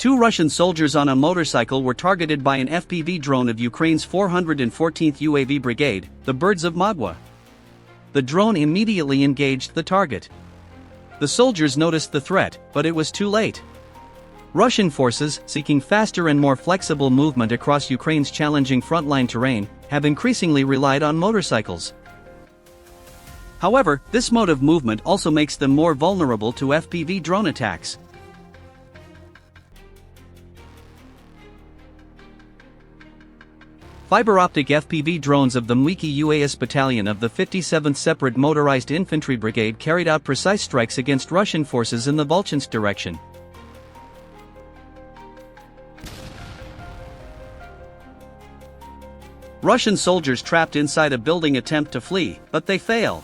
Two Russian soldiers on a motorcycle were targeted by an FPV drone of Ukraine's 414th UAV Brigade, the Birds of Magwa. The drone immediately engaged the target. The soldiers noticed the threat, but it was too late. Russian forces, seeking faster and more flexible movement across Ukraine's challenging frontline terrain, have increasingly relied on motorcycles. However, this mode of movement also makes them more vulnerable to FPV drone attacks. Fiber-optic FPV drones of the Mwiki UAS Battalion of the 57th Separate Motorized Infantry Brigade carried out precise strikes against Russian forces in the Volchansk direction. Russian soldiers trapped inside a building attempt to flee, but they fail.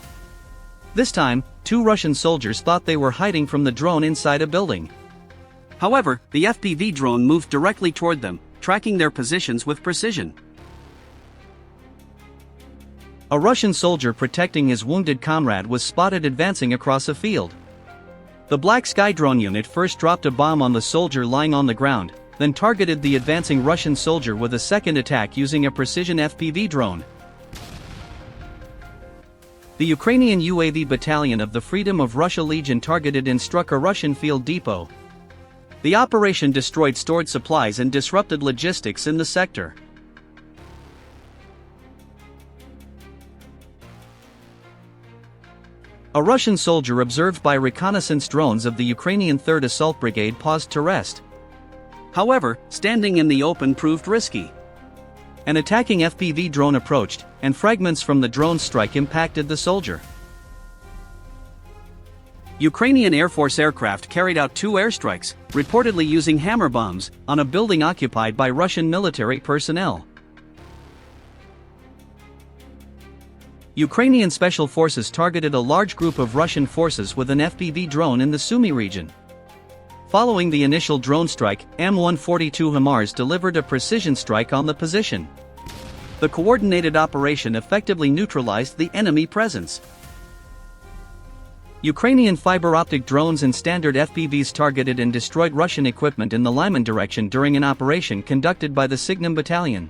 This time, two Russian soldiers thought they were hiding from the drone inside a building. However, the FPV drone moved directly toward them, tracking their positions with precision. A Russian soldier protecting his wounded comrade was spotted advancing across a field. The Black Sky drone unit first dropped a bomb on the soldier lying on the ground, then targeted the advancing Russian soldier with a second attack using a precision FPV drone. The Ukrainian UAV Battalion of the Freedom of Russia Legion targeted and struck a Russian field depot. The operation destroyed stored supplies and disrupted logistics in the sector. A Russian soldier observed by reconnaissance drones of the Ukrainian 3rd Assault Brigade paused to rest. However, standing in the open proved risky. An attacking FPV drone approached, and fragments from the drone's strike impacted the soldier. Ukrainian Air Force aircraft carried out two airstrikes, reportedly using hammer bombs, on a building occupied by Russian military personnel. Ukrainian special forces targeted a large group of Russian forces with an FPV drone in the Sumy region. Following the initial drone strike, M142 HIMARS delivered a precision strike on the position. The coordinated operation effectively neutralized the enemy presence. Ukrainian fiber-optic drones and standard FPVs targeted and destroyed Russian equipment in the Lyman direction during an operation conducted by the Signum Battalion.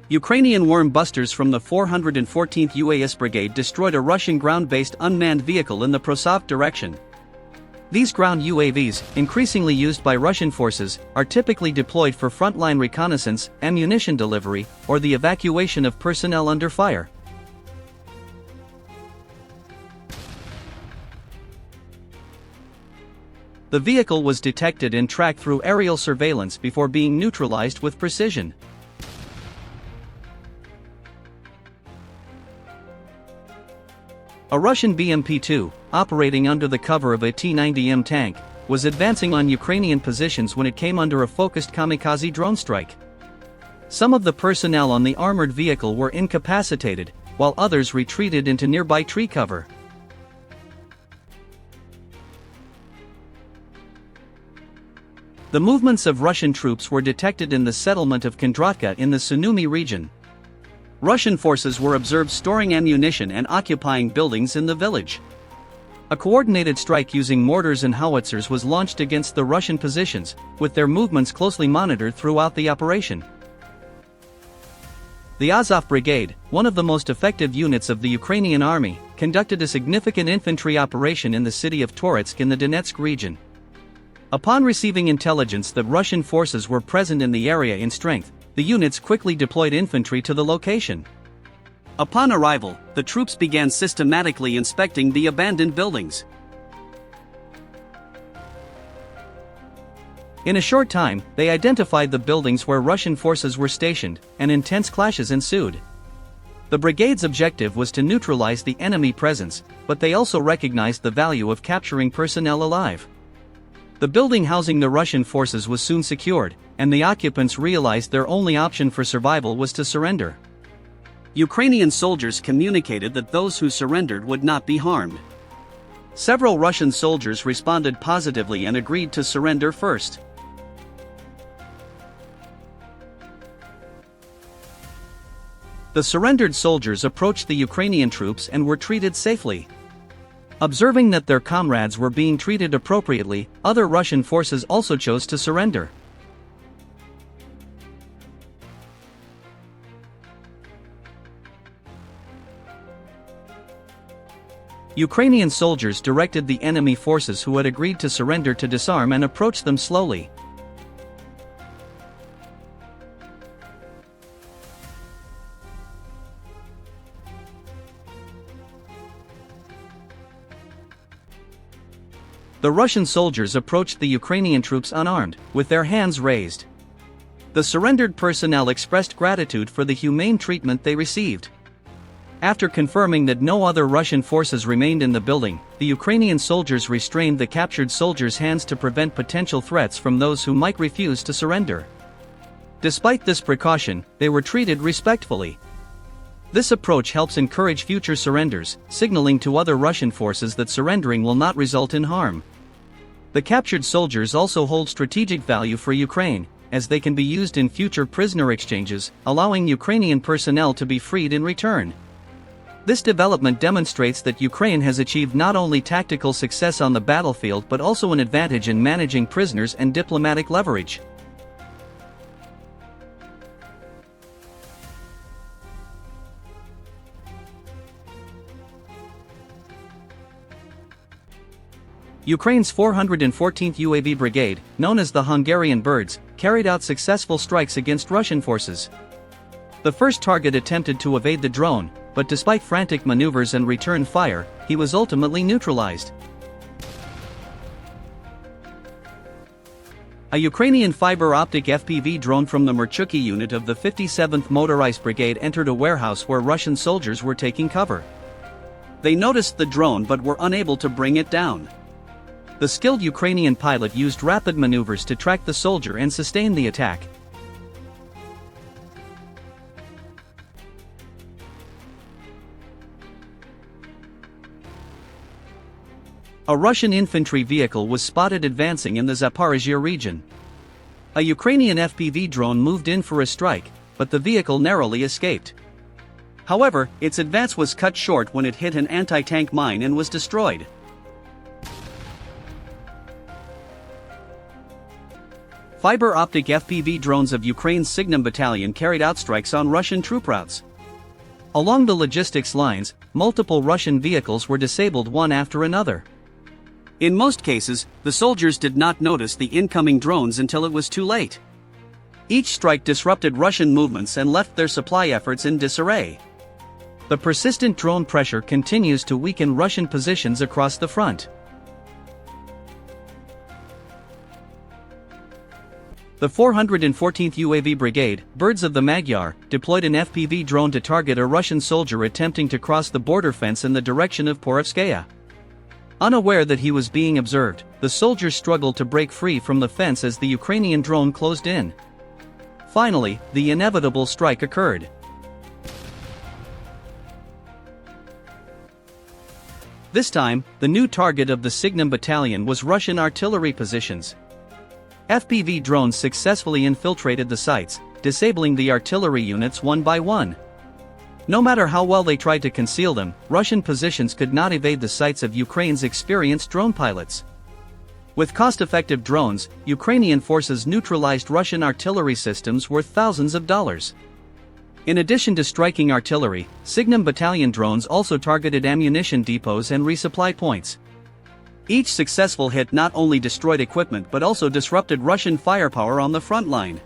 Ukrainian worm busters from the 414th UAS Brigade destroyed a Russian ground-based unmanned vehicle in the Prosov direction. These ground UAVs, increasingly used by Russian forces, are typically deployed for frontline reconnaissance, ammunition delivery, or the evacuation of personnel under fire. The vehicle was detected and tracked through aerial surveillance before being neutralized with precision. A Russian BMP-2, operating under the cover of a T-90M tank, was advancing on Ukrainian positions when it came under a focused kamikaze drone strike. Some of the personnel on the armored vehicle were incapacitated, while others retreated into nearby tree cover. The movements of Russian troops were detected in the settlement of Kondratka in the Sumy region. Russian forces were observed storing ammunition and occupying buildings in the village. A coordinated strike using mortars and howitzers was launched against the Russian positions, with their movements closely monitored throughout the operation. The Azov Brigade, one of the most effective units of the Ukrainian army, conducted a significant infantry operation in the city of Toretsk in the Donetsk region. Upon receiving intelligence that Russian forces were present in the area in strength, the units quickly deployed infantry to the location. Upon arrival, the troops began systematically inspecting the abandoned buildings. In a short time, they identified the buildings where Russian forces were stationed, and intense clashes ensued. The brigade's objective was to neutralize the enemy presence, but they also recognized the value of capturing personnel alive. The building housing the Russian forces was soon secured, and the occupants realized their only option for survival was to surrender. Ukrainian soldiers communicated that those who surrendered would not be harmed. Several Russian soldiers responded positively and agreed to surrender first. The surrendered soldiers approached the Ukrainian troops and were treated safely. Observing that their comrades were being treated appropriately, other Russian forces also chose to surrender. Ukrainian soldiers directed the enemy forces who had agreed to surrender to disarm and approach them slowly. The Russian soldiers approached the Ukrainian troops unarmed, with their hands raised. The surrendered personnel expressed gratitude for the humane treatment they received. After confirming that no other Russian forces remained in the building, the Ukrainian soldiers restrained the captured soldiers' hands to prevent potential threats from those who might refuse to surrender. Despite this precaution, they were treated respectfully. This approach helps encourage future surrenders, signaling to other Russian forces that surrendering will not result in harm. The captured soldiers also hold strategic value for Ukraine, as they can be used in future prisoner exchanges, allowing Ukrainian personnel to be freed in return. This development demonstrates that Ukraine has achieved not only tactical success on the battlefield but also an advantage in managing prisoners and diplomatic leverage. Ukraine's 414th UAV Brigade, known as the Hungarian Birds, carried out successful strikes against Russian forces. The first target attempted to evade the drone, but despite frantic maneuvers and return fire, he was ultimately neutralized. A Ukrainian fiber-optic FPV drone from the Merchuki unit of the 57th Motorized Brigade entered a warehouse where Russian soldiers were taking cover. They noticed the drone but were unable to bring it down. The skilled Ukrainian pilot used rapid maneuvers to track the soldier and sustain the attack. A Russian infantry vehicle was spotted advancing in the Zaporizhzhia region. A Ukrainian FPV drone moved in for a strike, but the vehicle narrowly escaped. However, its advance was cut short when it hit an anti-tank mine and was destroyed. Fiber-optic FPV drones of Ukraine's Signum Battalion carried out strikes on Russian troop routes. Along the logistics lines, multiple Russian vehicles were disabled one after another. In most cases, the soldiers did not notice the incoming drones until it was too late. Each strike disrupted Russian movements and left their supply efforts in disarray. The persistent drone pressure continues to weaken Russian positions across the front. The 414th UAV Brigade, Birds of the Magyar, deployed an FPV drone to target a Russian soldier attempting to cross the border fence in the direction of Porovskaya. Unaware that he was being observed, the soldier struggled to break free from the fence as the Ukrainian drone closed in. Finally, the inevitable strike occurred. This time, the new target of the Signum Battalion was Russian artillery positions. FPV drones successfully infiltrated the sites, disabling the artillery units one by one. No matter how well they tried to conceal them, Russian positions could not evade the sights of Ukraine's experienced drone pilots. With cost-effective drones, Ukrainian forces neutralized Russian artillery systems worth thousands of dollars. In addition to striking artillery, Signum Battalion drones also targeted ammunition depots and resupply points. Each successful hit not only destroyed equipment but also disrupted Russian firepower on the front line.